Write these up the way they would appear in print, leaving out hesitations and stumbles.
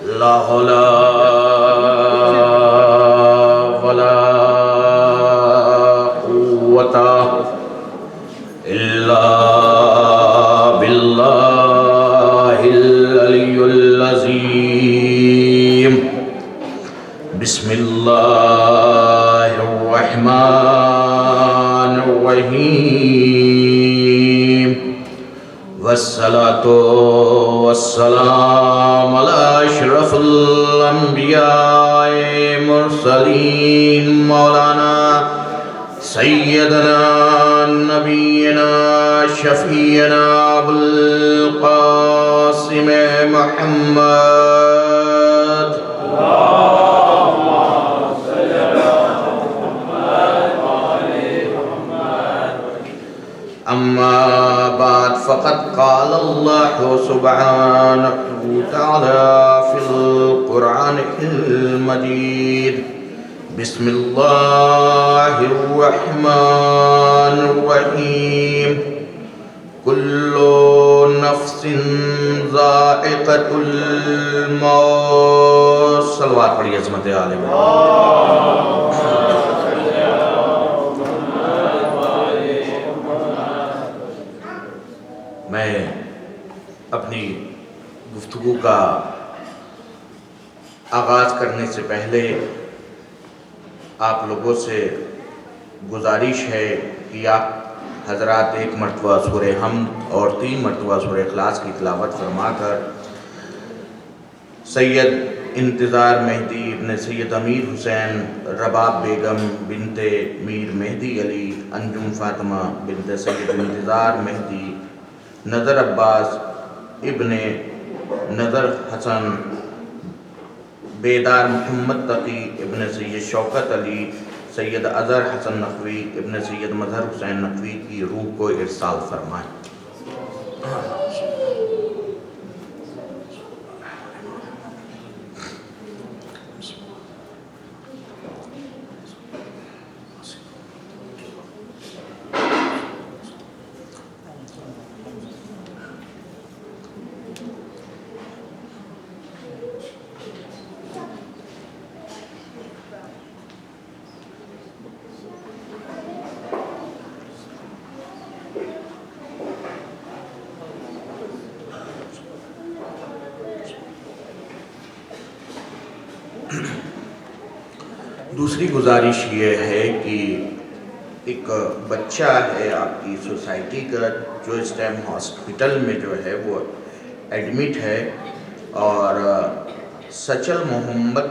لا حول ولا قوة إلا بالله العلي العظيم. بسم الله الرحمن الرحيم. والصلاة والسلام على أشرف الأنبياء المرسلين مولانا سيدنا نبينا شفيعنا أبو القاسم محمد. أما بعد فقد قال الله سبحانه وتعالى في القرآن المجيد. بسم الله الرحمن الرحيم. كل نفس ذائقة الموت. صلوات پڑھیے عظمت عالم. میں اپنی گفتگو کا آغاز کرنے سے پہلے آپ لوگوں سے گزارش ہے کہ آپ حضرات ایک مرتبہ سورہ حمد اور 3 مرتبہ سورہ اخلاص کی تلاوت فرما کر سید انتظار مہدی ابن سید امیر حسین رباب بیگم بنت میر مہدی علی انجم فاطمہ بنت سید انتظار مہدی نظر عباس ابن نظر حسن بیدار محمد تقی ابن سید شوکت علی سید اظہر حسن نقوی ابن سید مظہر حسین نقوی کی روح کو ارسال فرمائیں. دوسری گزارش یہ ہے کہ ایک بچہ ہے آپ کی سوسائٹی کا جو اس ٹائم ہاسپٹل میں جو ہے وہ ایڈمٹ ہے اور سچل محمد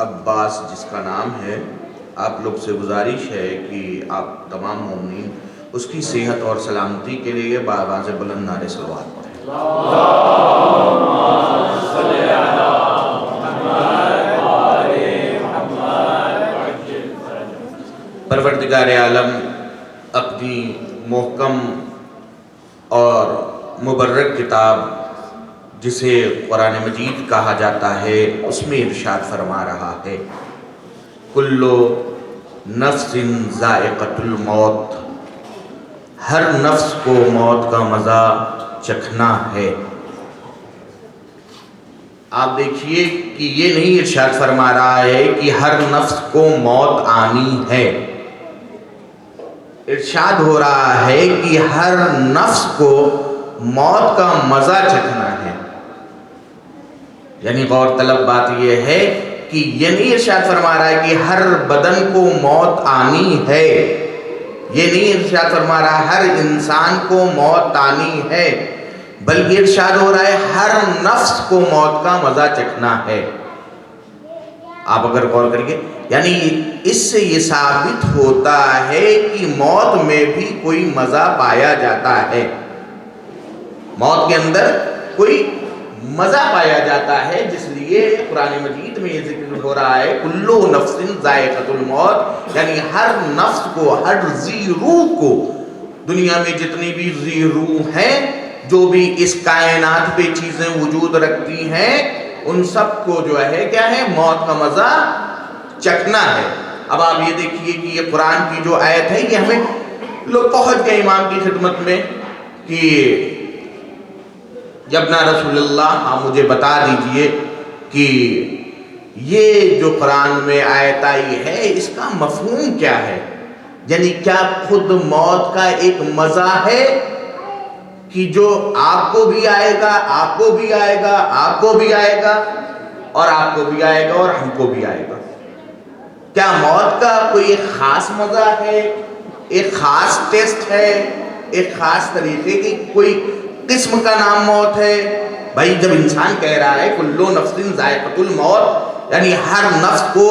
عباس جس کا نام ہے. آپ لوگ سے گزارش ہے کہ آپ تمام مومنین اس کی صحت اور سلامتی کے لیے بآواز بلند نعرے صلوات پڑھیں. پروردگار عالم اپنی محکم اور مبرک کتاب جسے قرآن مجید کہا جاتا ہے اس میں ارشاد فرما رہا ہے کل نفس ذائقۃ الموت. ہر نفس کو موت کا مزہ چکھنا ہے. آپ دیکھیے کہ یہ نہیں ارشاد فرما رہا ہے کہ ہر نفس کو موت آنی ہے. ارشاد ہو رہا ہے کہ ہر نفس کو موت کا مزہ چکھنا ہے. یعنی غور طلب بات یہ ہے کہ یہ نہیں ارشاد فرما رہا ہے کہ ہر بدن کو موت آنی ہے. یہ نہیں ارشاد فرما رہا ہے ہر انسان کو موت آنی ہے، بلکہ ارشاد ہو رہا ہے ہر نفس کو موت کا مزہ چکھنا ہے. آپ اگر غور کریے یعنی اس سے یہ ثابت ہوتا ہے کہ موت میں بھی کوئی مزہ پایا جاتا ہے. موت کے اندر کوئی مزہ پایا جاتا ہے، جس لیے قرآن مجید میں یہ ذکر ہو رہا ہے کلو نفس ذائقۃ الموت. یعنی ہر نفس کو، ہر ذی روح کو، دنیا میں جتنی بھی ذی روح ہیں، جو بھی اس کائنات پہ چیزیں وجود رکھتی ہیں، ان سب کو جو ہے کیا ہے، موت کا مزہ چکھنا ہے. اب آپ یہ دیکھیے کہ یہ قرآن کی جو آیت ہے یہ ہمیں لوگ پہنچ گئے امام کی خدمت میں کہ جبنا رسول اللہ، آپ مجھے بتا دیجئے کہ یہ جو قرآن میں آیت آئی ہے اس کا مفہوم کیا ہے، یعنی کیا خود موت کا ایک مزہ ہے کہ جو آپ کو بھی آئے گا، آپ کو بھی آئے گا، آپ کو بھی آئے گا، اور آپ کو بھی آئے گا اور ہم کو بھی آئے گا؟ کیا موت کا کوئی ایک خاص مزہ ہے، ایک خاص ٹیسٹ ہے، ایک خاص طریقے کی کوئی قسم کا نام موت ہے؟ بھائی جب انسان کہہ رہا ہے کلو نفس ذائقۃ الموت، یعنی ہر نفس کو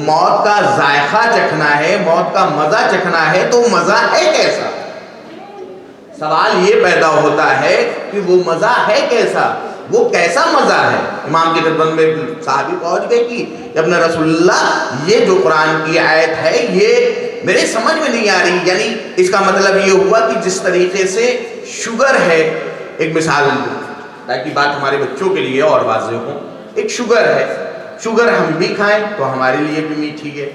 موت کا ذائقہ چکھنا ہے، موت کا مزہ چکھنا ہے، تو مزہ ہے کیسا؟ سوال یہ پیدا ہوتا ہے کہ وہ مزہ ہے کیسا، وہ کیسا مزہ ہے؟ امام کی خدمت میں صحابی پہنچ گئے کہ ابن رسول اللہ یہ جو قرآن کی آیت ہے یہ میرے سمجھ میں نہیں آ رہی، یعنی اس کا مطلب یہ ہوا کہ جس طریقے سے شوگر ہے، ایک مثال تاکہ بات ہمارے بچوں کے لیے اور واضح ہو، ایک شوگر ہے، شوگر ہم بھی کھائیں تو ہمارے لیے بھی میٹھی ہے،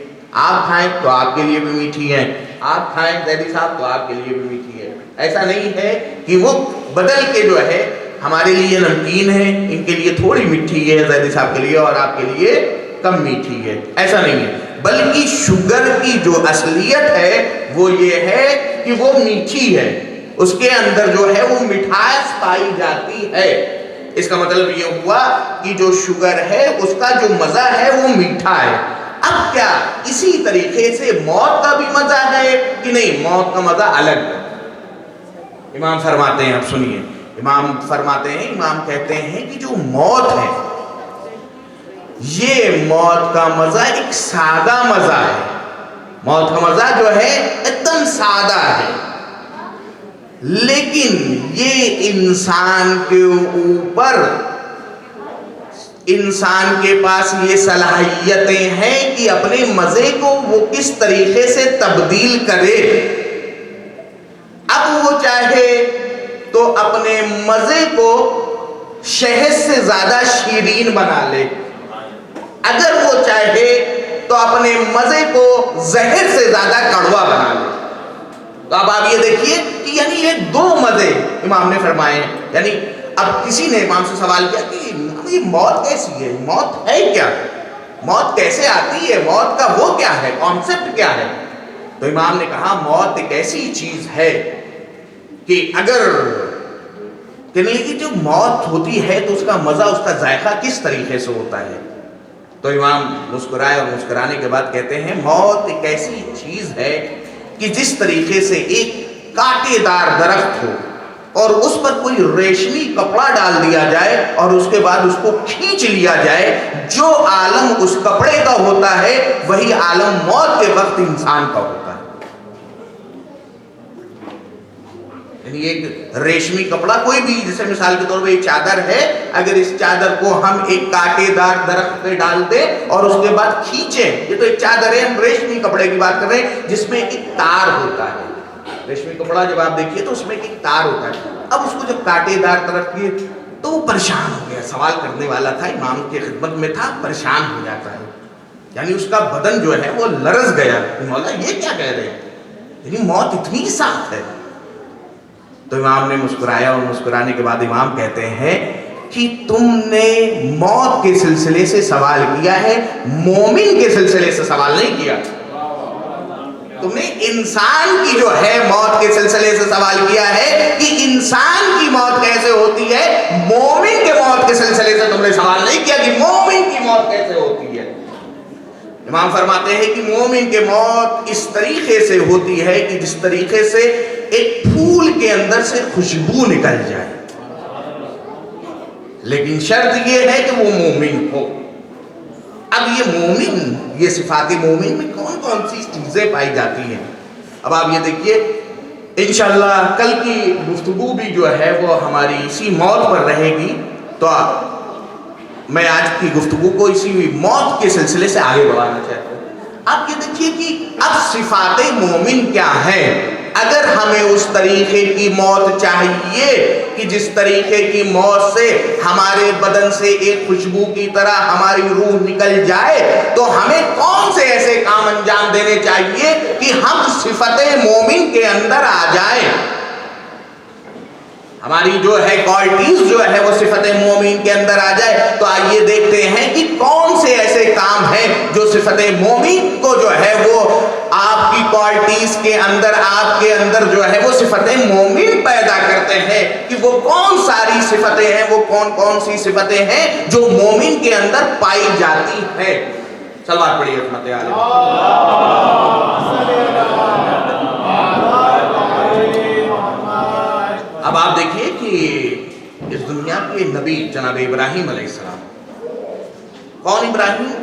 آپ کھائیں تو آپ کے لیے بھی میٹھی ہے، آپ کھائیں زیدی صاحب تو آپ کے لیے بھی میٹھی ہے۔ ایسا نہیں ہے کہ وہ بدل کے جو ہے ہمارے لیے نمکین ہے، ان کے لیے تھوڑی میٹھی ہے زیدی صاحب کے لیے اور آپ کے لیے کم میٹھی ہے، ایسا نہیں ہے، بلکہ شوگر کی جو اصلیت ہے وہ یہ ہے کہ وہ میٹھی ہے، اس کے اندر جو ہے وہ مٹھاس پائی جاتی ہے۔ اس کا مطلب یہ ہوا کہ جو شوگر ہے اس کا جو مزہ ہے وہ میٹھا ہے۔ اب کیا اسی طریقے سے موت کا بھی مزہ ہے کہ نہیں؟ موت کا مزہ الگ ہے۔ امام فرماتے ہیں، اب سنیے، امام فرماتے ہیں، امام کہتے ہیں کہ جو موت ہے یہ موت کا مزہ ایک سادہ مزہ ہے، موت کا مزہ جو ہے ایک دم سادہ ہے، لیکن یہ انسان کے اوپر، انسان کے پاس یہ صلاحیتیں ہیں کہ اپنے مزے کو وہ کس طریقے سے تبدیل کرے۔ اب وہ چاہے تو اپنے مزے کو شہد سے زیادہ شیرین بنا لے، اگر وہ چاہے تو اپنے مزے کو زہر سے زیادہ کڑوا بنا لے۔ تو اب آپ یہ دیکھیے کہ یعنی یہ دو مزے امام نے فرمائے ہیں، یعنی اب کسی نے امام سے سوال کیا کہ یہ موت کیسی ہے، موت ہے کیا، موت کیسے آتی ہے، موت کا وہ کیا ہے، کانسیپٹ کیا ہے؟ تو امام نے کہا موت ایک ایسی چیز ہے کہ اگر کہنے لگی جو موت ہوتی ہے تو اس کا مزہ، اس کا ذائقہ کس طریقے سے ہوتا ہے؟ تو امام مسکرائے اور مسکرانے کے بعد کہتے ہیں موت ایک ایسی چیز ہے کہ جس طریقے سے ایک کانٹے دار درخت ہو اور اس پر کوئی ریشمی کپڑا ڈال دیا جائے اور اس کے بعد اس کو کھینچ لیا جائے، جو عالم اس کپڑے کا ہوتا ہے وہی عالم موت کے وقت انسان کا ہوتا ہے۔ یعنی ایک ریشمی کپڑا، کوئی بھی، جیسے مثال کے طور پہ ایک چادر ہے، اگر اس چادر کو ہم ایک کانٹے دار درخت پہ ڈال دیں اور اس کے بعد کھینچیں، یہ تو ایک چادر ہے، ہم ریشمی کپڑے کی بات کر رہے ہیں جس میں ایک تار ہوتا ہے۔ ریشمی کپڑا جب آپ دیکھیے تو اس میں ایک تار ہوتا ہے۔ اب اس کو جب کانٹے دار درخت کی تو وہ پریشان ہو گیا، سوال کرنے والا تھا، امام کی خدمت میں تھا، پریشان ہو جاتا ہے، یعنی اس کا بدن جو ہے وہ لرز گیا، مولا یہ کیا کہہ رہے ہیں، یعنی موت اتنی سخت ہے۔ تو امام نے مسکرایا اور مسکرانے کے بعد امام کہتے ہیں کہ تم نے موت کے سلسلے سے سوال کیا ہے، مومن کے سلسلے سے سوال نہیں کیا۔ تم نے انسان کی جو ہے موت کے سلسلے سے سوال کیا ہے کہ انسان کی موت کیسے ہوتی ہے، مومن کے موت کے سلسلے سے تم نے سوال نہیں کیا کہ مومن کی موت کیسے ہوتی ہے۔ امام فرماتے ہیں کہ مومن کے موت اس طریقے سے ہوتی ہے کہ جس طریقے سے ایک پھول کے اندر سے خوشبو نکل جائے، لیکن شرط یہ ہے کہ وہ مومن ہو۔ اب یہ مومن، یہ صفات مومن میں کون کون سی چیزیں پائی جاتی ہیں؟ اب آپ یہ دیکھیے، انشاءاللہ کل کی گفتگو بھی جو ہے وہ ہماری اسی موت پر رہے گی، تو میں آج کی گفتگو کو اسی موت کے سلسلے سے آگے بڑھانا چاہتا ہوں۔ آپ یہ دیکھیے کہ اب صفات مومن کیا ہیں؟ اگر ہمیں اس طریقے کی موت چاہیے کہ جس طریقے کی موت سے ہمارے بدن سے ایک خوشبو کی طرح ہماری روح نکل جائے، تو ہمیں کون سے ایسے کام انجام دینے چاہیے کہ ہم صفت مومن کے اندر آ جائیں، ہماری جو ہے کوالٹیز جو ہے وہ صفت مومن کے اندر آ جائے۔ تو آئیے دیکھتے ہیں کہ صفت مومن کو جو ہے وہ آپ کی کوالٹیز کے اندر، آپ کے اندر جو ہے وہ صفت مومن پیدا کرتے ہیں کہ وہ کون ساری صفتیں ہیں، وہ کون کون سی صفتیں ہیں جو مومن کے اندر پائی جاتی ہیں۔ صلوات پڑھیے عظمت عالی۔ اب آپ دیکھیے کہ اس دنیا کے نبی جناب ابراہیم علیہ السلام، کون ابراہیم؟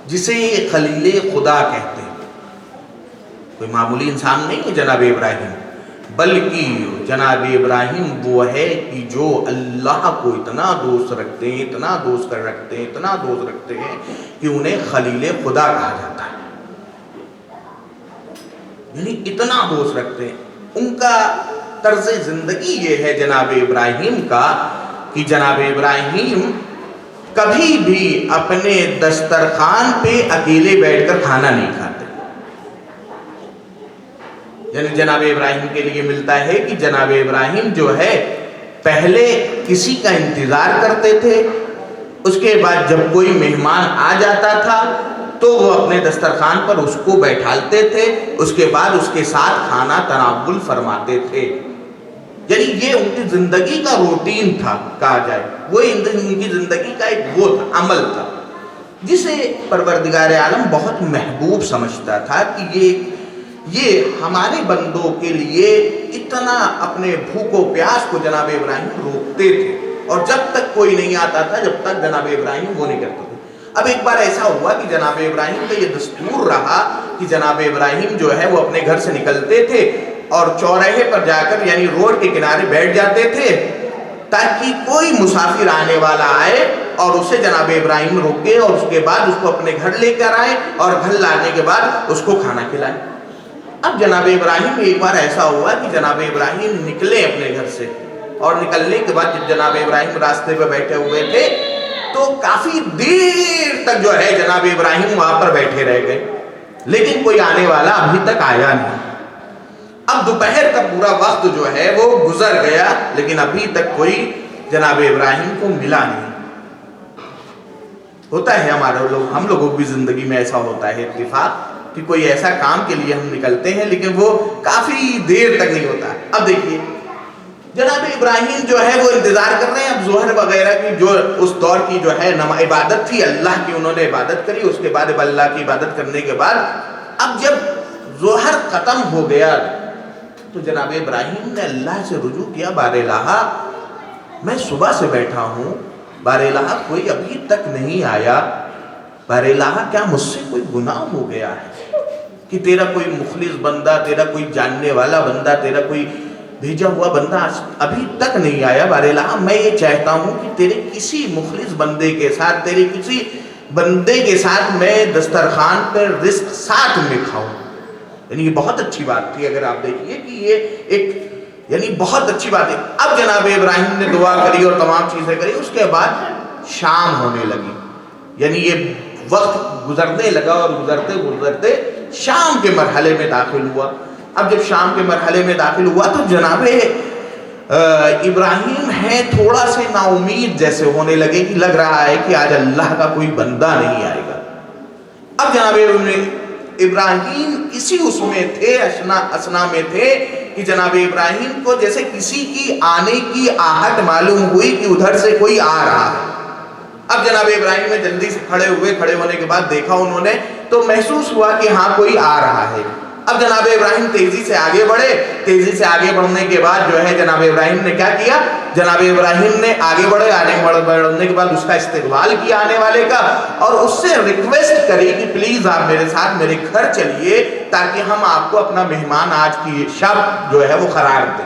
جسے خلیل خدا کہتے ہیں۔ کوئی معمولی انسان نہیں ہے جناب ابراہیم، بلکہ جناب ابراہیم وہ ہے کہ جو اللہ کو اتنا دوست رکھتے ہیں، اتنا دوست رکھتے ہیں، اتنا دوست رکھتے ہیں کہ انہیں خلیل خدا کہا جاتا ہے، یعنی اتنا دوست رکھتے ہیں۔ ان کا طرز زندگی یہ ہے جناب ابراہیم کا کہ جناب ابراہیم کبھی بھی اپنے دسترخوان پہ اکیلے بیٹھ کر کھانا نہیں کھاتے۔ یعنی جناب ابراہیم کے لیے ملتا ہے کہ جناب ابراہیم جو ہے پہلے کسی کا انتظار کرتے تھے، اس کے بعد جب کوئی مہمان آ جاتا تھا تو وہ اپنے دسترخوان پر اس کو بیٹھالتے تھے، اس کے بعد اس کے ساتھ کھانا تناول فرماتے تھے۔ یعنی یہ ان کی زندگی کا روٹین تھا کہا جائے، وہ ان کی زندگی کا ایک وہ تھا، عمل تھا، جسے پروردگار عالم بہت محبوب سمجھتا تھا کہ یہ ہمارے بندوں کے لیے اتنا اپنے بھوک و پیاس کو جناب ابراہیم روکتے تھے، اور جب تک کوئی نہیں آتا تھا جب تک جناب ابراہیم وہ نہیں کرتے تھے۔ اب ایک بار ایسا ہوا کہ جناب ابراہیم کا یہ دستور رہا کہ جناب ابراہیم جو ہے وہ اپنے گھر سے نکلتے تھے اور چوراہے پر جا کر یعنی روڈ کے کنارے بیٹھ جاتے تھے تاکہ کوئی مسافر آنے والا آئے اور اسے جناب ابراہیم روکے اور اس کے بعد اس کو اپنے گھر لے کر آئے اور گھر لانے کے بعد اس کو کھانا کھلائے۔ اب جناب ابراہیم ایک بار ایسا ہوا کہ جناب ابراہیم نکلے اپنے گھر سے، اور نکلنے کے بعد جب جناب ابراہیم راستے پہ بیٹھے ہوئے تھے تو کافی دیر تک جو ہے جناب ابراہیم وہاں پر بیٹھے رہ گئے، لیکن کوئی آنے والا ابھی تک آیا نہیں۔ اب دوپہر کا پورا وقت جو ہے وہ گزر گیا لیکن ابھی تک کوئی جناب ابراہیم کو ملا نہیں۔ ہوتا ہے ہم لوگوں کی زندگی میں ایسا ہوتا ہے اتفاق کہ کوئی ایسا کام کے لیے ہم نکلتے ہیں لیکن وہ کافی دیر تک نہیں ہوتا۔ اب دیکھیے جناب ابراہیم جو ہے وہ انتظار کر رہے ہیں۔ اب ظہر وغیرہ کی جو اس دور کی جو ہے عبادت تھی اللہ کی، انہوں نے عبادت کری، اس کے بعد اللہ کی عبادت کرنے کے بعد اب جب ظہر ختم ہو گیا تو جناب ابراہیم نے اللہ سے رجوع کیا، بار الہ میں صبح سے بیٹھا ہوں، بار الہ کوئی ابھی تک نہیں آیا، بار الہ کیا مجھ سے کوئی گناہ ہو گیا ہے کہ تیرا کوئی مخلص بندہ، تیرا کوئی جاننے والا بندہ، تیرا کوئی بھیجا ہوا بندہ ابھی تک نہیں آیا، بار الہ میں یہ چاہتا ہوں کہ تیرے کسی مخلص بندے کے ساتھ، تیرے کسی بندے کے ساتھ میں دسترخوان پر رزق ساتھ میں کھاؤں۔ یعنی یہ بہت اچھی بات تھی، اگر آپ دیکھیے کہ یہ ایک یعنی بہت اچھی بات ہے۔ اب جناب ابراہیم نے دعا کری اور تمام چیزیں کری، اس کے بعد شام ہونے لگی، یعنی یہ وقت گزرنے لگا اور گزرتے گزرتے شام کے مرحلے میں داخل ہوا۔ اب جب شام کے مرحلے میں داخل ہوا تو جناب ابراہیم ہے تھوڑا سے نا امید جیسے ہونے لگے کہ لگ رہا ہے کہ آج اللہ کا کوئی بندہ نہیں آئے گا۔ اب جناب ابراہیم اسی اس میں تھے، اسنا میں تھے کہ جناب ابراہیم کو جیسے کسی کی آنے کی آہٹ معلوم ہوئی کہ ادھر سے کوئی آ رہا ہے۔ اب جناب ابراہیم نے جلدی سے کھڑے ہونے کے بعد دیکھا انہوں نے تو محسوس ہوا کہ ہاں کوئی آ رہا ہے۔ اب جناب ابراہیم تیزی سے آگے بڑھے، تیزی سے آگے بڑھنے کے بعد جو ہے جناب ابراہیم نے کیا کیا، جناب ابراہیم نے آگے بڑھنے کے بعد اس کا استقبال کیا آنے والے کا، اور اس سے ریکویسٹ کری کہ پلیز آپ میرے ساتھ میرے گھر چلیے تاکہ ہم آپ کو اپنا مہمان آج کی شب جو ہے وہ قرار دیں۔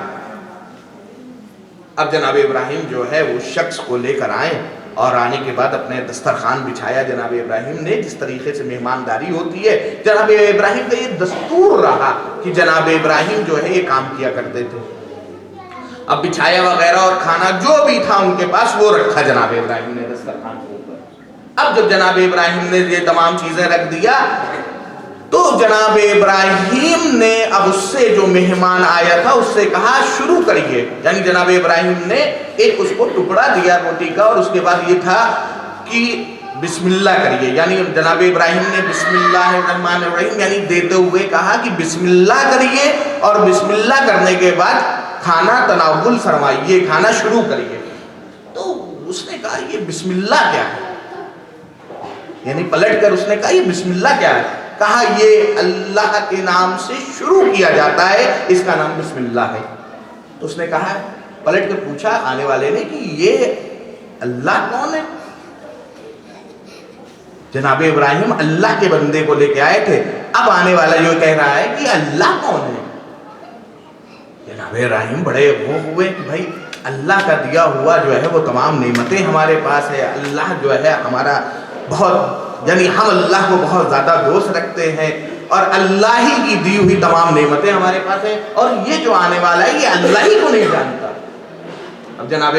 اب جناب ابراہیم جو ہے وہ شخص کو لے کر آئے اور آنے کے بعد اپنے دسترخوان بچھایا جناب ابراہیم نے، جس طریقے سے مہمانداری ہوتی ہے جناب ابراہیم کا یہ دستور رہا کہ جناب ابراہیم جو ہے یہ کام کیا کرتے تھے۔ اب بچھایا وغیرہ اور کھانا جو بھی تھا ان کے پاس وہ رکھا جناب ابراہیم نے دسترخوان کے اوپر۔ اب جب جناب ابراہیم نے یہ تمام چیزیں رکھ دیا تو جناب ابراہیم نے اب اس سے جو مہمان آیا تھا اس سے کہا شروع کریے، یعنی جناب ابراہیم نے ایک اس کو ٹکڑا دیا روٹی کا، اور اس کے بعد یہ تھا کہ بسم اللہ کریے، یعنی جناب ابراہیم نے بسم اللہ الرحمن الرحیم یعنی دیتے ہوئے کہا کہ بسم اللہ کریے، اور بسم اللہ کرنے کے بعد کھانا تناول فرمائیے، کھانا شروع کریے۔ تو اس نے کہا یہ بسم اللہ کیا ہے؟ یعنی پلٹ کر اس نے کہا یہ بسم اللہ کیا ہے؟ کہا یہ اللہ کے نام سے شروع کیا جاتا ہے، اس کا نام بسم اللہ ہے۔ تو اس نے کہا، پلٹ کر پوچھا آنے والے نے کہ یہ اللہ کون ہے؟ جناب ابراہیم اللہ کے بندے کو لے کے آئے تھے، اب آنے والا جو کہہ رہا ہے کہ اللہ کون ہے؟ جناب ابراہیم بڑے وہ ہوئے کہ بھائی اللہ کا دیا ہوا جو ہے وہ تمام نعمتیں ہمارے پاس ہے، اللہ جو ہے ہمارا بہت، یعنی ہم اللہ کو بہت زیادہ دوست رکھتے ہیں، اور اللہ ہی کی دی ہوئی تمام نعمتیں ہمارے پاس ہیں، اور یہ جو آنے والا ہے یہ اللہ ہی کو نہیں جانتا۔ اب جناب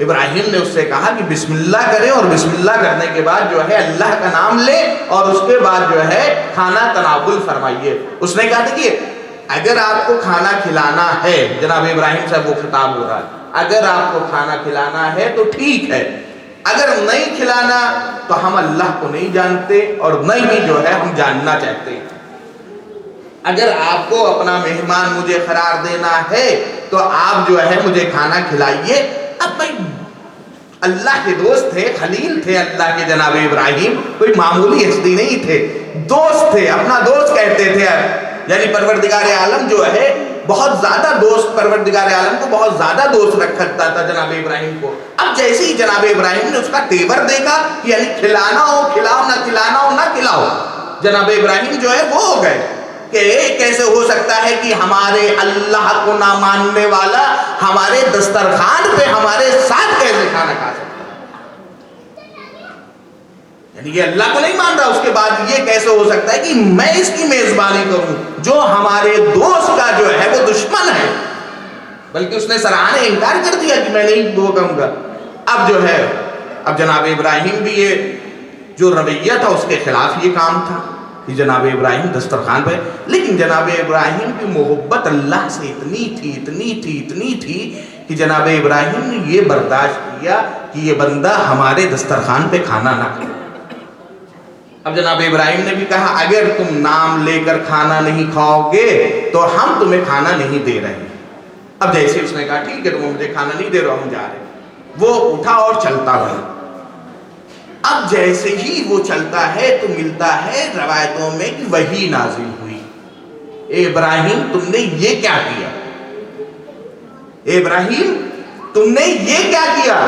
ابراہیم نے اس سے کہا کہ بسم اللہ کرے، اور بسم اللہ کرنے کے بعد جو ہے اللہ کا نام لے، اور اس کے بعد جو ہے کھانا تناول فرمائیے۔ اس نے کہا تھا کہ اگر آپ کو کھانا کھلانا ہے، جناب ابراہیم صاحب وہ خطاب ہو رہا ہے، اگر آپ کو کھانا کھلانا ہے تو ٹھیک ہے، اگر نہیں کھلانا تو ہم اللہ کو نہیں جانتے اور نہیں ہی جو ہے ہم جاننا چاہتے ہیں۔ اگر آپ کو اپنا مہمان مجھے قرار دینا ہے تو آپ جو ہے مجھے کھانا کھلائیے۔ اب بھائی اللہ کے دوست تھے، خلیل تھے اللہ کے جناب ابراہیم، کوئی معمولی ہستی نہیں تھے، دوست تھے، اپنا دوست کہتے تھے، یعنی پروردگار عالم جو ہے بہت زیادہ دوست، پروردگار عالم کو بہت زیادہ دوست رکھتا تھا جناب ابراہیم کو۔ اب جیسے ہی جناب ابراہیم نے اس کا تیور دیکھا، یعنی کھلانا ہو کھلاؤ، نہ کھلانا ہو نہ کھلاؤ، جناب ابراہیم جو ہے وہ ہو گئے کہ کیسے ہو سکتا ہے کہ ہمارے اللہ کو نہ ماننے والا ہمارے دسترخوان پہ ہمارے ساتھ کیسے کھانا کھا سکتا ہے؟ یعنی یہ اللہ کو نہیں مان رہا، اس کے بعد یہ کیسے ہو سکتا ہے کہ میں اس کی میزبانی کروں جو ہمارے دوست کا جو ہے وہ دشمن ہے؟ بلکہ اس نے سراہنے انکار کر دیا کہ میں نہیں وہ کہوں گا۔ اب جو ہے اب جناب ابراہیم بھی یہ جو رویہ تھا اس کے خلاف یہ کام تھا کہ جناب ابراہیم دسترخوان پہ، لیکن جناب ابراہیم کی محبت اللہ سے اتنی تھی کہ جناب ابراہیم نے یہ برداشت کیا کہ یہ بندہ ہمارے دسترخوان پہ کھانا نہ کھائے۔ اب جناب ابراہیم نے بھی کہا اگر تم نام لے کر کھانا نہیں کھاؤ گے تو ہم تمہیں کھانا نہیں دے رہے۔ اب جیسے اس نے کہا ٹھیک ہے تم مجھے کھانا نہیں دے رہے، ہم جا رہے ہیں، وہ اٹھا اور چلتا گیا۔ اب جیسے ہی وہ چلتا ہے تو ملتا ہے روایتوں میں کہ وحی نازل ہوئی، اے ابراہیم تم نے یہ کیا کیا؟ اے ابراہیم تم نے یہ کیا کیا؟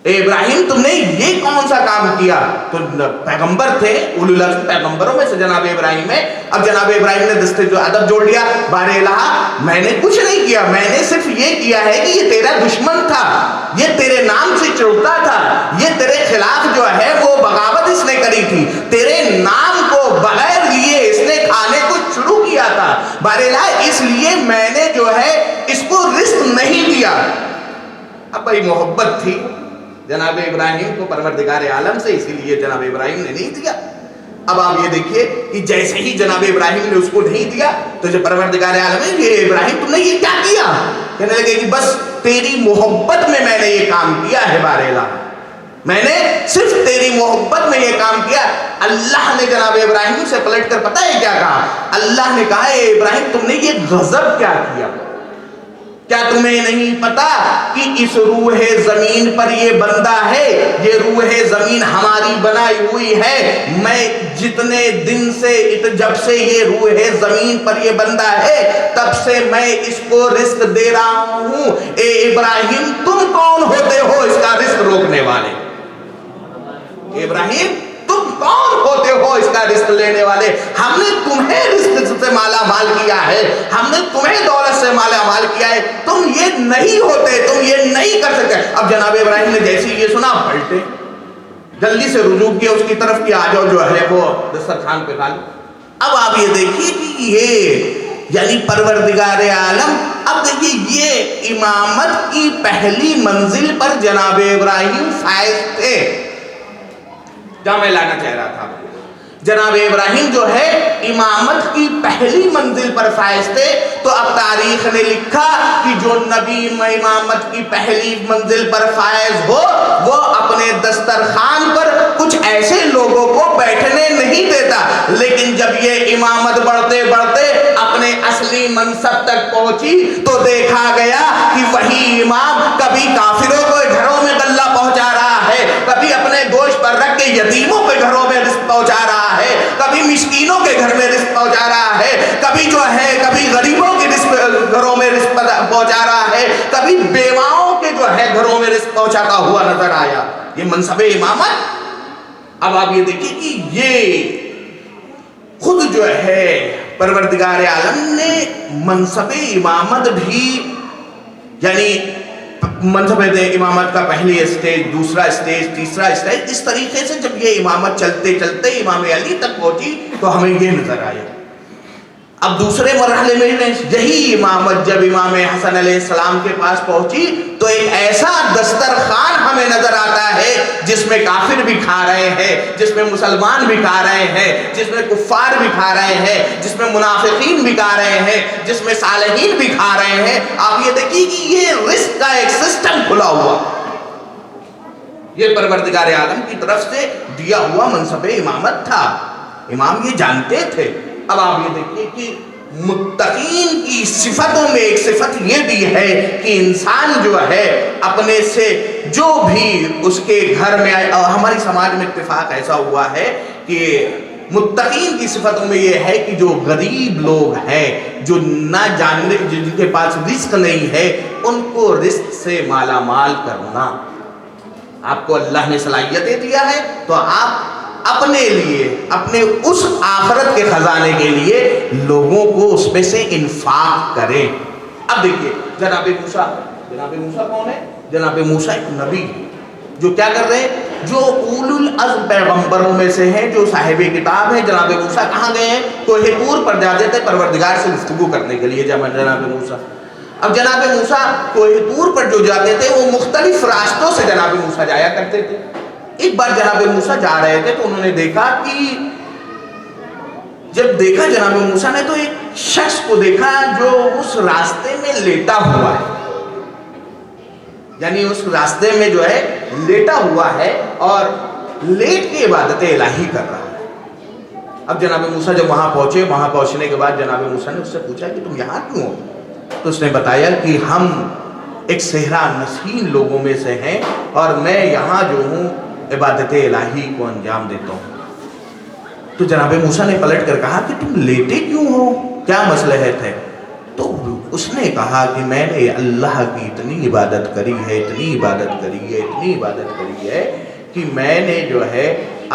اے ابراہیم تم نے یہ کون سا کام کیا؟ تو پیغمبر تھے، اولو العزم پیغمبروں میں سے جناب ابراہیم ہے۔ اب جناب ابراہیم نے دستے جو ادب جوڑ لیا، بار الہ میں نے کچھ نہیں کیا، میں نے صرف یہ کیا ہے کہ یہ تیرا دشمن تھا، یہ تیرے نام سے چڑھتا تھا، یہ تیرے خلاف جو ہے وہ بغاوت اس نے کری تھی، تیرے نام کو بغیر لیے اس نے کھانے کو شروع کیا تھا، بار الہ اس لیے میں نے جو ہے اس کو رزق نہیں دیا۔ اب بھائی محبت تھی جناب ابراہیم کو پروردگار عالم سے، اسی لیے جناب ابراہیم نے نہیں دیا۔ اب آپ یہ دیکھیے کہ جیسے ہی جناب ابراہیم نے اس کو نہیں دیا تو جو پروردگار عالم ہے یہ ابراہیم تم نے یہ کیا کیا؟ کہنے لگے کہ بس تیری محبت میں نے یہ کام کیا ہے بار الہ، میں نے صرف تیری محبت میں یہ کام کیا۔ اللہ نے جناب ابراہیم سے پلٹ کر پتہ ہے کیا کہا؟ اللہ نے کہا اے ابراہیم تم نے یہ غضب کیا کیا؟ کیا تمہیں نہیں پتا کہ اس روح زمین پر یہ بندہ ہے، یہ روح زمین ہماری بنائی ہوئی ہے، میں جتنے دن سے جب سے یہ روح زمین پر یہ بندہ ہے تب سے میں اس کو رزق دے رہا ہوں، اے ابراہیم تم کون ہوتے ہو اس کا رزق روکنے والے؟ اے ابراہیم تم کون ہوتے ہو اس کا رزق لینے والے؟ ہم نے تمہیں رزق سے مالا مال کیا ہے، ہم نے تمہیں دولت سے مالا مال کیا ہے، تم یہ نہیں ہوتے، تم یہ نہیں کر سکتے۔ اب جناب ابراہیم نے جیسے یہ سنا پلٹے، جلدی سے رجوع کیا اس کی طرف کہ آ جاؤ جو ہے وہ دسترخوان پہ کھا لو۔ اب آپ یہ دیکھیے کہ یہ یعنی پروردگار عالم، اب دیکھیے یہ امامت کی پہلی منزل پر جناب ابراہیم فائز تھے، جہاں میں لانا چاہ رہا تھا جناب ابراہیم جو ہے امامت کی پہلی منزل پر فائز تھے۔ تو اب تاریخ نے لکھا کہ جو نبی امامت کی پہلی منزل پر فائز ہو وہ اپنے دسترخوان پر کچھ ایسے لوگوں کو بیٹھنے نہیں دیتا، لیکن جب یہ امامت بڑھتے بڑھتے اپنے اصلی منصب تک پہنچی تو دیکھا گیا کہ وہی امام کبھی کافروں کو گھروں میں غلہ پہنچا رہا ہے، کبھی اپنے گوشت پر رکھ کے یتیموں کے گھروں میں رزق پہنچا رہا ہے، کبھی مسکینوں کے گھر میں رزق پہنچا رہا ہے، کبھی جو ہے کبھی غریبوں کے گھروں میں رزق پہنچا رہا ہے، کبھی بیواؤں کے جو ہے گھروں میں رزق پہنچاتا ہوا نظر آیا۔ یہ منصب امامت۔ اب آپ یہ دیکھیں کہ یہ خود جو ہے پروردگار عالم نے منصب امامت بھی، یعنی منصب امامت کا پہلی اسٹیج، دوسرا اسٹیج، تیسرا اسٹیج، اس طریقے سے جب یہ امامت چلتے چلتے امام علی تک پہنچی تو ہمیں یہ نظر آیا۔ اب دوسرے مرحلے میں یہی امامت جب امام حسن علیہ السلام کے پاس پہنچی تو ایک ایسا دسترخوان ہمیں نظر آتا ہے جس میں کافر بھی کھا رہے ہیں، جس میں مسلمان بھی کھا رہے ہیں، جس میں کفار بھی کھا رہے ہیں، جس میں منافقین بھی کھا رہے ہیں، جس میں صالحین بھی کھا رہے ہیں۔ آپ یہ دیکھیے کہ یہ رزق کا ایک سسٹم کھلا ہوا، یہ پروردگار عالم کی طرف سے دیا ہوا منصب امامت تھا۔ امام یہ جانتے تھے۔ اب آپ یہ دیکھیے کہ متقین کی صفتوں میں ایک صفت یہ بھی ہے کہ انسان جو ہے اپنے سے جو بھی اس کے گھر میں آئے، اور ہماری سماج میں اتفاق ایسا ہوا ہے کہ متقین کی صفتوں میں یہ ہے کہ جو غریب لوگ ہیں، جو نہ جاننے، جن کے پاس رزق نہیں ہے، ان کو رزق سے مالا مال کرنا۔ آپ کو اللہ نے صلاحیتیں دیا ہے تو آپ اپنے لیے، اپنے اس آخرت کے خزانے کے لیے لوگوں کو اس میں سے انفاق کریں۔ اب دیکھیے جناب موسیٰ کون ہے؟ جناب موسیٰ ایک نبی جو کیا کر رہے ہیں، جو اولو العزم پیغمبروں میں سے ہیں، جو صاحب کتاب ہیں۔ جناب موسیٰ کہاں گئے ہیں؟ کوہ طور پر جاتے تھے پروردگار سے گفتگو کرنے کے لیے جناب موسیٰ۔ اب جناب موسیٰ کوہ طور پر جو جاتے تھے وہ مختلف راستوں سے جناب موسیٰ جایا کرتے تھے۔ ایک بار جناب موسیٰ جا رہے تھے تو انہوں نے دیکھا کہ جب دیکھا جناب موسیٰ نے تو ایک شخص کو دیکھا جو اس راستے میں لیٹا ہوا ہے، یعنی اس راستے میں جو ہے لیٹا ہوا ہے اور لیٹ کے عبادت الہی کر رہا ہے۔ اب جناب موسیٰ جب وہاں پہنچے، وہاں پہنچنے کے بعد جناب موسیٰ نے اس سے پوچھا کہ تم یہاں کیوں ہو؟ تو اس نے بتایا کہ ہم ایک صحرا نشین لوگوں میں سے ہیں اور میں یہاں جو ہوں عبادت الہی کو انجام دیتا ہوں۔ تو جناب موسیٰ نے پلٹ کر کہا کہ تم لیٹے کیوں ہو، کیا مصلحت ہے؟ تو اس نے کہا کہ میں نے اللہ کی اتنی عبادت کری ہے، اتنی عبادت کری ہے، اتنی عبادت کری ہے کہ میں نے جو ہے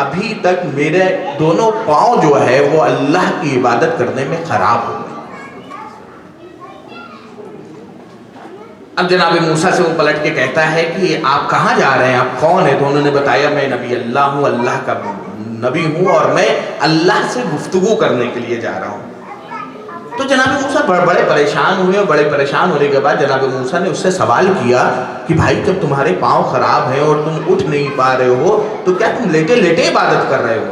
ابھی تک میرے دونوں پاؤں جو ہے وہ اللہ کی عبادت کرنے میں خراب ہو گئے۔ اب جناب موسیٰ سے وہ پلٹ کے کہتا ہے کہ آپ کہاں جا رہے ہیں، آپ کون ہیں؟ تو انہوں نے بتایا میں نبی اللہ ہوں، اللہ کا نبی ہوں اور میں اللہ سے گفتگو کرنے کے لیے جا رہا ہوں۔ تو جناب موسیٰ بڑے پریشان ہوئے، اور بڑے پریشان ہونے کے بعد جناب موسیٰ نے اس سے سوال کیا کہ بھائی جب تمہارے پاؤں خراب ہیں اور تم اٹھ نہیں پا رہے ہو تو کیا تم لیٹے لیٹے عبادت کر رہے ہو؟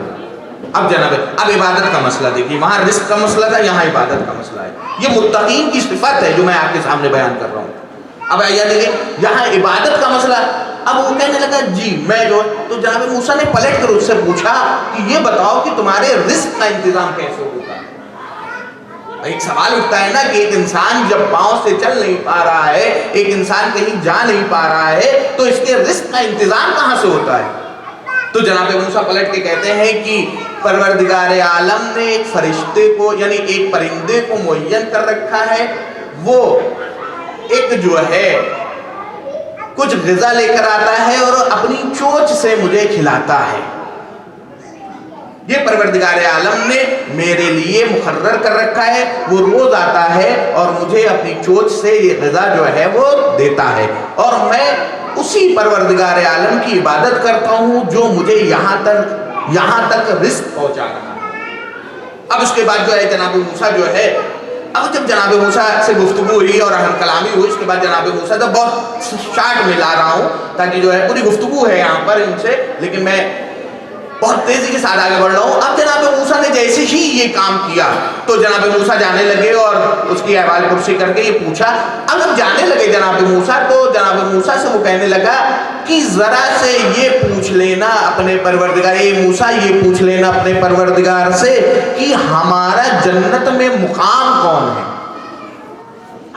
اب عبادت کا مسئلہ دیکھیے، وہاں رزق کا مسئلہ تھا، یہاں عبادت کا مسئلہ ہے۔ یہ متقین کی صفت ہے جو میں آپ کے سامنے بیان کر رہا ہوں۔ اب یہ دیکھیں یہاں عبادت کا مسئلہ، اب وہ کہنے لگا جی میں جو، تو جناب موسیٰ نے پلٹ کر اس سے پوچھا کہ یہ بتاؤ کہ تمہارے رزق کا انتظام کیسے ہوتا ہے؟ ایک سوال اٹھتا ہے نا کہ ایک انسان جب پاؤں سے چل نہیں پا رہا ہے، ایک انسان کہیں جا نہیں پا رہا ہے تو اس کے رزق کا انتظام کہاں سے ہوتا ہے؟ تو جناب موسیٰ پلٹ کے کہتے ہیں کہ پروردگار عالم نے ایک فرشتے کو، یعنی ایک پرندے کو معین کر رکھا ہے، وہ ایک جو ہے کچھ غذا لے کر آتا ہے اور اپنی چونچ سے مجھے کھلاتا ہے۔ یہ پروردگار عالم نے میرے لیے مقرر کر رکھا ہے، وہ روز آتا ہے اور مجھے اپنی چونچ سے یہ غذا جو ہے وہ دیتا ہے، اور میں اسی پروردگار عالم کی عبادت کرتا ہوں جو مجھے یہاں تک رزق پہنچا رہا ہے۔ اب اس کے بعد جو ہے جناب موسیٰ جو ہے، اب جب جناب موسیٰ سے گفتگو ہوئی اور اہم کلامی ہوئی، اس کے بعد جناب موسیٰ جب بہت شارٹ میں لا رہا ہوں تاکہ جو ہے پوری گفتگو ہے یہاں پر ان سے، لیکن میں بہت تیزی کے ساتھ آگے بڑھ رہا ہوں. اب جناب موسیٰ نے جیسے ہی یہ کام کیا تو جناب موسیٰ جانے لگے اور اس کی احوال پرسی کر کے یہ پوچھا. اب جب جانے لگے جناب موسیٰ تو جناب موسیٰ سے وہ کہنے لگا کہ ذرا سے یہ پوچھ لینا اپنے پروردگار، اے موسیٰ یہ پوچھ لینا اپنے پروردگار سے کہ ہمارا جنت میں مقام کون ہے.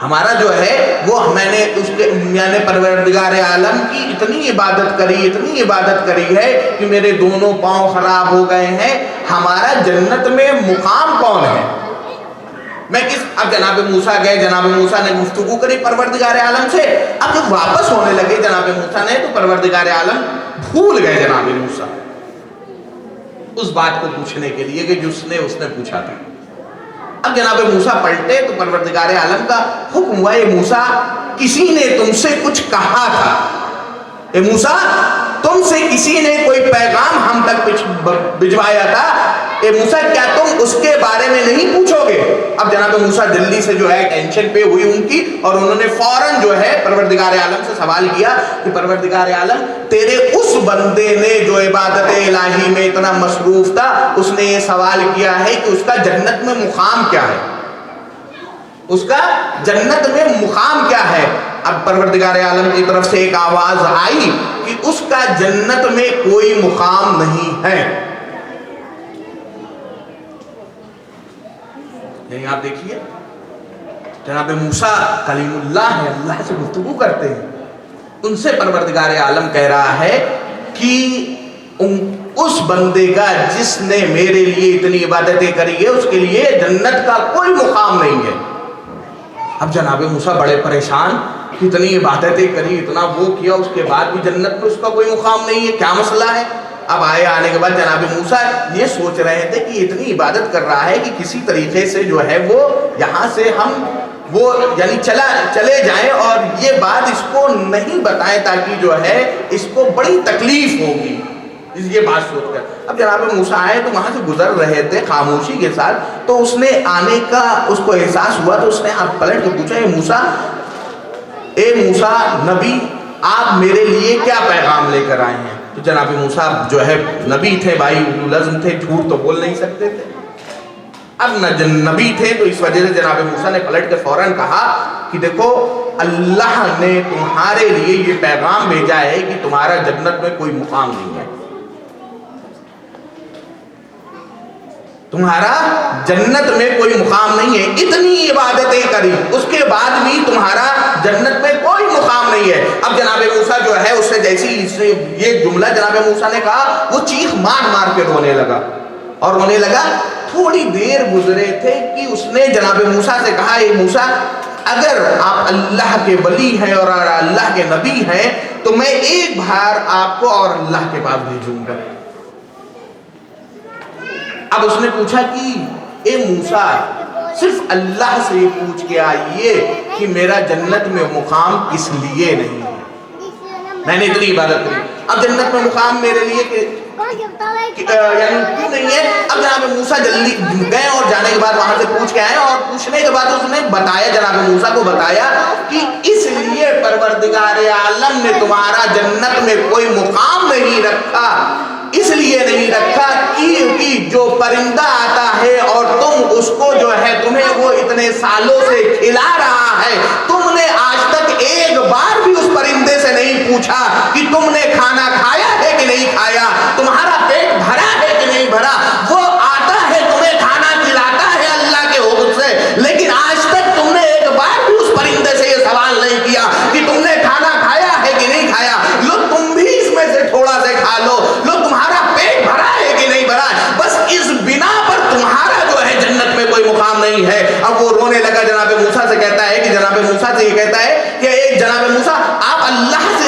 ہمارا جو ہے وہ میں نے اس کے یعنی پروردگار عالم کی اتنی عبادت کری ہے کہ میرے دونوں پاؤں خراب ہو گئے ہیں. ہمارا جنت میں مقام کون ہے؟ میں کس اب جناب موسیٰ گئے، جناب موسیٰ نے گفتگو کری پروردگار عالم سے. اب جب واپس ہونے لگے جناب موسیٰ نے تو پروردگار عالم بھول گئے جناب موسیٰ اس بات کو پوچھنے کے لیے کہ جس نے اس نے پوچھا تھا. اب جناب موسیٰ پلٹے تو پروردگار عالم کا حکم ہوا، اے موسیٰ کسی نے تم سے کچھ کہا تھا، اے موسیٰ تم سے کسی نے کوئی پیغام ہم تک بھجوایا تھا، اے موسیٰ کیا تم اس کے بارے میں نہیں پوچھو گے؟ اب جناب موسیٰ جلدی سے جو ہے ٹینشن پہ ہوئی ان کی، اور انہوں نے فوراً جو ہے پروردگار عالم سے سوال کیا کہ پروردگار عالم تیرے اس بندے نے جو عبادت الہی میں اتنا مصروف تھا اس نے یہ سوال کیا ہے کہ اس کا جنت میں مقام کیا ہے، اس کا جنت میں مقام کیا ہے. اب پروردگار عالم کی طرف سے ایک آواز آئی کہ اس کا جنت میں کوئی مقام نہیں ہے. یعنی آپ دیکھیے جناب موسیٰ کلیم اللہ ہے، اللہ سے گفتگو کرتے ہیں، ان سے پروردگار عالم کہہ رہا ہے کہ اس بندے کا جس نے میرے لیے اتنی عبادتیں کری ہے اس کے لیے جنت کا کوئی مقام نہیں ہے. اب جناب موسیٰ بڑے پریشان، اتنی عبادتیں کری، اتنا وہ کیا، اس کے بعد بھی جنت میں اس کا کوئی مقام نہیں ہے، کیا مسئلہ ہے؟ اب آنے کے بعد جناب موسیٰ یہ سوچ رہے تھے کہ اتنی عبادت کر رہا ہے کہ کسی طریقے سے جو ہے وہ یہاں سے ہم وہ یعنی چلے جائیں اور یہ بات اس کو نہیں بتائیں تاکہ جو ہے اس کو بڑی تکلیف ہوگی، یہ بات سوچ کر. اب جناب موسیٰ آئے تو وہاں سے گزر رہے تھے خاموشی کے ساتھ، تو اس نے آنے کا اس کو احساس ہوا تو اس نے آپ پلٹ کے پوچھا، اے موسیٰ نبی آپ میرے لیے کیا پیغام لے کر آئے ہیں؟ تو جناب موسیٰ جو ہے نبی تھے بھائی، لازم تھے، جھوٹ تو بول نہیں سکتے تھے. اب نبی تھے تو اس وجہ سے جناب موسیٰ نے پلٹ کے فوراً کہا کہ دیکھو اللہ نے تمہارے لیے یہ پیغام بھیجا ہے کہ تمہارا جنت میں کوئی مقام نہیں ہے، تمہارا جنت میں کوئی مقام نہیں ہے. اتنی عبادتیں کری اس کے بعد بھی تمہارا جنت میں کوئی مقام نہیں ہے. اب جناب موسیٰ جو ہے اس سے جیسی یہ جملہ جناب موسیٰ نے کہا وہ چیخ مار مار کے رونے لگا اور رونے لگا. تھوڑی دیر گزرے تھے کہ اس نے جناب موسیٰ سے کہا، اے موسیٰ اگر آپ اللہ کے ولی ہیں اور اللہ کے نبی ہیں تو میں ایک بار آپ کو اور اللہ کے پاس بھیجوں گا. اب اس نے پوچھا کہ اے موسیٰ صرف اللہ سے یہ پوچھ کے آئیے کہ میرا جنت میں مقام کس لیے نہیں ہے، میں نے اتنی عبادت کری، اب جنت میں مقام میرے لیے یعنی کیوں نہیں ہے؟ اب جناب موسیٰ جلدی گئے اور جانے کے بعد وہاں سے پوچھ کے آئے اور پوچھنے کے بعد اس نے بتایا، جناب موسیٰ کو بتایا کہ اس لیے پروردگار عالم نے تمہارا جنت میں کوئی مقام نہیں رکھا، اس لیے نہیں رکھا کہ جو پرندہ آتا ہے اور تم اس کو جو ہے تمہیں وہ اتنے سالوں سے کھلا رہا ہے، تم نے آج تک ایک بار بھی اس پرندے سے نہیں پوچھا کہ تم نے کھانا کھایا ہے کہ نہیں کھایا، تمہارا پیٹ بھرا ہے کہ نہیں بھرا. وہ آتا ہے تمہیں کھانا کھلاتا ہے اللہ کے حکم سے، لیکن آج تک تم نے ایک بار بھی اس پرندے سے یہ سوال نہیں کیا کہ تم نے کھانا کھایا ہے کہ نہیں کھایا. لو تم بھی اس میں سے تھوڑا سا کھا لو، لو تمہارا پیٹ بھرا ہے کہ نہیں بھرا. بس اس بنا پر تمہارا جو ہے جنت میں کوئی مقام نہیں ہے. اب وہ رونے لگا، جناب موسیٰ سے کہتا ہے کہ جناب موسیٰ سے یہ کہتا ہے کہ ایک جناب موسیٰ آپ اللہ سے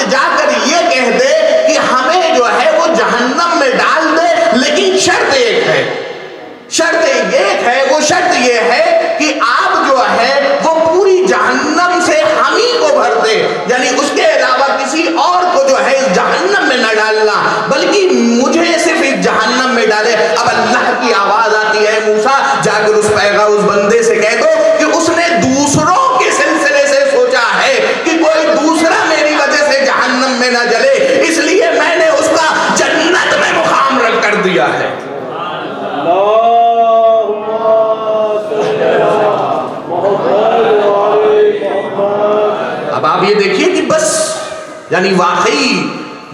یعنی واقعی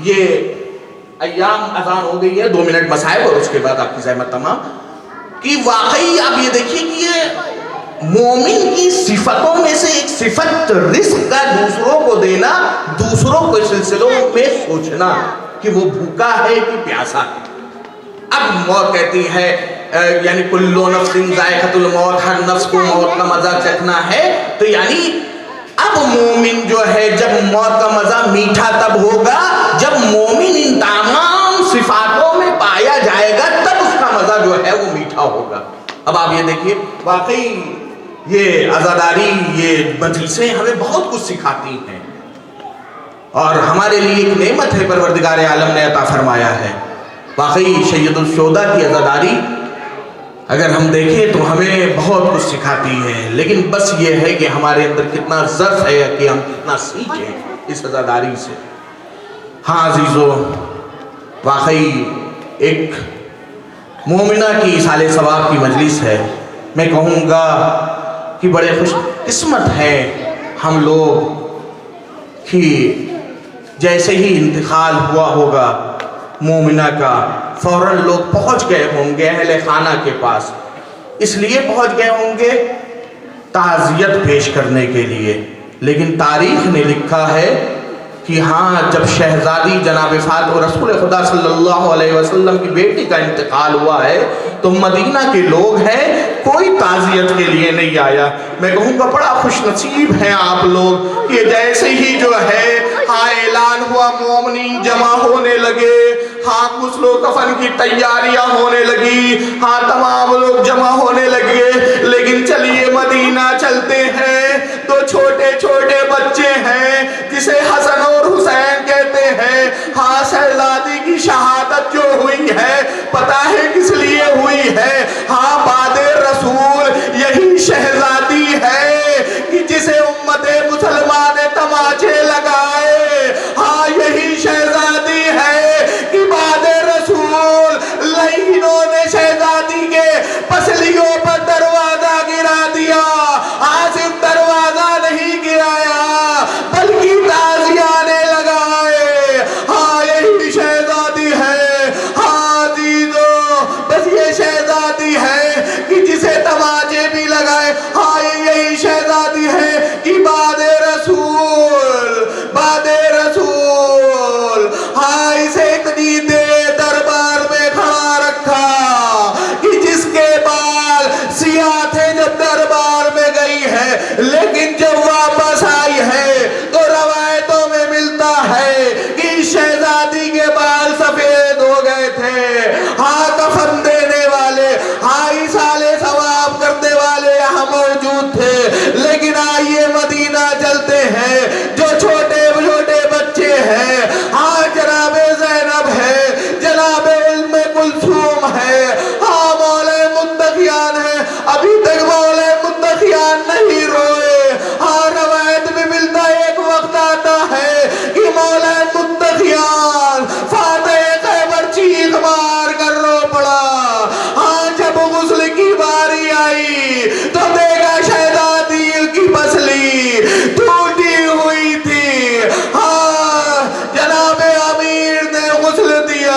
یہ ایام اذان ہو گئی ہے، 2 منٹ مسائب اور اس کے بعد آپ کی زحمت تمام، کہ واقعی آپ یہ دیکھیے کہ یہ مومن کی صفتوں میں سے ایک صفت رزق کا دوسروں کو دینا، دوسروں کو سلسلوں میں سوچنا کہ وہ بھوکا ہے کہ پیاسا ہے۔ اب موت کہتی ہے یعنی کل نفس ذائقۃ الموت، ہر نفس کو موت کا مزہ چکھنا ہے، تو یعنی اب مومن جو ہے جب موت کا مزہ میٹھا تب ہوگا جب مومن ان تمام صفاتوں میں پایا جائے گا، تب اس کا مزہ جو ہے وہ میٹھا ہوگا۔ اب آپ یہ دیکھیے واقعی یہ عزاداری، یہ مجلسیں ہمیں بہت کچھ سکھاتی ہیں اور ہمارے لیے ایک نعمت ہے پروردگار عالم نے عطا فرمایا ہے۔ واقعی سید الشہداء کی عزاداری اگر ہم دیکھیں تو ہمیں بہت کچھ سکھاتی ہے، لیکن بس یہ ہے کہ ہمارے اندر کتنا ظرف ہے کہ ہم کتنا سیکھیں اس عزاداری سے۔ ہاں عزیزو، واقعی ایک مومنہ کی سال ثواب کی مجلس ہے۔ میں کہوں گا کہ بڑے خوش قسمت ہیں ہم لوگ کہ جیسے ہی انتقال ہوا ہوگا مومنہ کا، فوراً لوگ پہنچ گئے ہوں گے اہل خانہ کے پاس، اس لیے پہنچ گئے ہوں گے تعزیت پیش کرنے کے لیے۔ لیکن تاریخ نے لکھا ہے کہ ہاں جب شہزادی جناب فاطمہ رسول خدا صلی اللہ علیہ وسلم کی بیٹی کا انتقال ہوا ہے تو مدینہ کے لوگ ہیں، کوئی تعزیت کے لیے نہیں آیا۔ میں کہوں گا بڑا خوش نصیب ہیں آپ لوگ کہ جیسے ہی جو ہے ہاں اعلان ہوا، مومنین جمع ہونے لگے، ہاں غسل و کفن کی تیاریاں ہونے لگی، ہاں تمام لوگ جمع ہونے لگے۔ لیکن چلیے مدینہ چلتے ہیں، تو چھوٹے چھوٹے بچے ہیں جسے حسن اور حسین کہتے ہیں، ہاں شہزادی کی شہادت جو ہوئی ہے پتہ ہے کس لیے ہوئی ہے؟ ہاں بعد رسول یہی شہزادی ہے کہ جسے امت مسلمان تماچے لگائے، ہاں یہی شہزادی ہے کہ بعد رسول لعینوں نے شہزادی کے پسلیوں پر دروازہ گرا دیا۔ ہاں صرف دروازہ نہیں گرایا بلکہ تازیانے لگائے، ہاں یہی شہزادی ہے۔ ہاں عزیزو، بس یہ شہزادی ہے کہ جسے تماچے بھی لگائے، ہاں یہی شہزادی ہے کہ بعد رسول، بعد رسول، ہاں اسے اتنی دیر دربار میں کھڑا رکھا کہ جس کے بال سیاہ تھے جب دربار میں گئی ہے، لیکن جب واپس آئی ہے تو روایتوں میں ملتا ہے کہ شہزادی کے بال سفید ہو گئے تھے۔ ہاں کفن دینے والے، ہاں ایصال ثواب کرنے والے یہاں موجود تھے، لیکن آئیے مدینہ چلتے ہیں۔ جو چھوٹے چھوٹے بچے ہیں، ہاں جناب زینب ہے، جناب ام کلثوم ہے، ہاں مولا متقیان ہے، ابھی تک مولا متقیان نہیں روئے۔ ہاں روایت میں ملتا ایک وقت آتا ہے کہ مولا متقیان فاتح خیبر چیخ مار کر رو پڑا۔ ہاں جب غسل کی باری آئی تو دیکھا شہزادی کی پسلی ٹوٹی ہوئی تھی۔ ہاں جناب امیر نے غسل دیا۔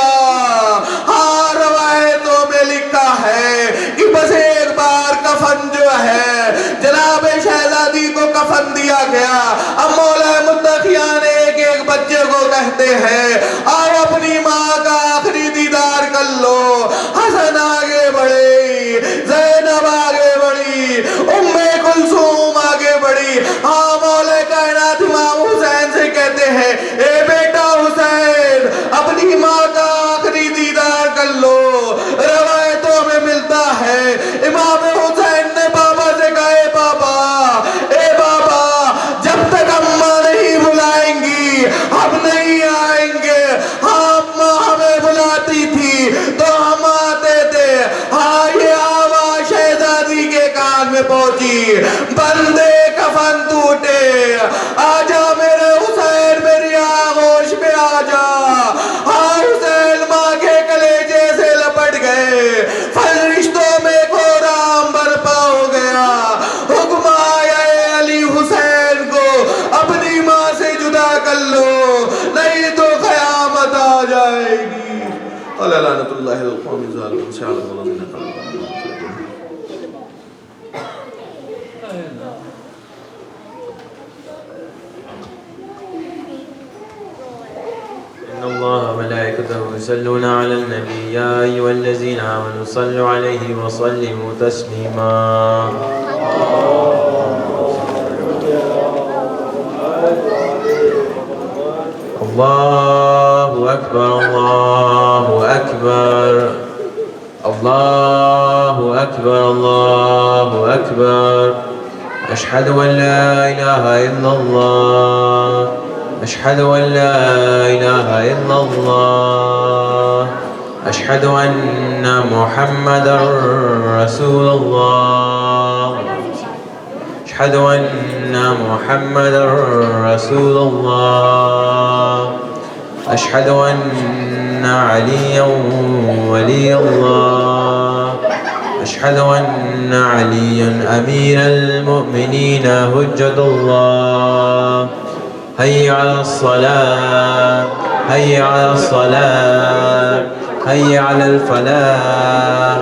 ہاں روایتوں میں لکھا ہے کہ بس ایک بار کفن جو ہے جناب شہزادی کو کفن دیا گیا۔ اب مولا متقیان ایک ایک بچے کو کہتے ہیں آؤ اپنی ماں کا آخری دیدار کر لو۔ حسن آگے بڑھے، زینب آگے بڑھی، ام کلثوم آگے بڑھی۔ ہاں مولا کائنات امام حسین سے کہتے ہیں اے بیٹا حسین، اپنی ماں کا آخری دیدار کر لو۔ روایتوں میں ملتا ہے امام حسین نے بابا سے کہا اے بابا، اے بابا، جب تک اماں نہیں بلائیں گی ہم نہیں آئیں گے۔ ہاں اماں ہمیں بلاتی تھی تو ہم آتے تھے۔ ہاں یہ آواز شہزادی کے کان میں پہنچی، بندے کفن ٹوٹے، آجا میرے حسین میری آغوش پہ آجا۔ ہاں حسین ماں کے کلیجے سے لپٹ گئے، فرشتوں میں کوہرام برپا ہو گیا۔ حکم آیا اے علی حسین کو اپنی ماں سے جدا کر لو۔ قال لعنة الله على القوم الظالمين سيعلم الله من قلبهم. إن الله وملائكته يصلون على النبي يا أيها الذين آمنوا صلوا عليه وسلموا تسليما. الله أكبر الله أكبر الله أكبر الله أكبر. أشهد أن لا إله إلا الله أشهد أن لا إله إلا الله أشهد أن محمدا رسول الله أشهد أن محمدا رسول الله أشهد أن عليا ولي الله أشهد أن عليا أمير المؤمنين حجة الله. هيا على الصلاة هيا على الصلاة هيا على الفلاح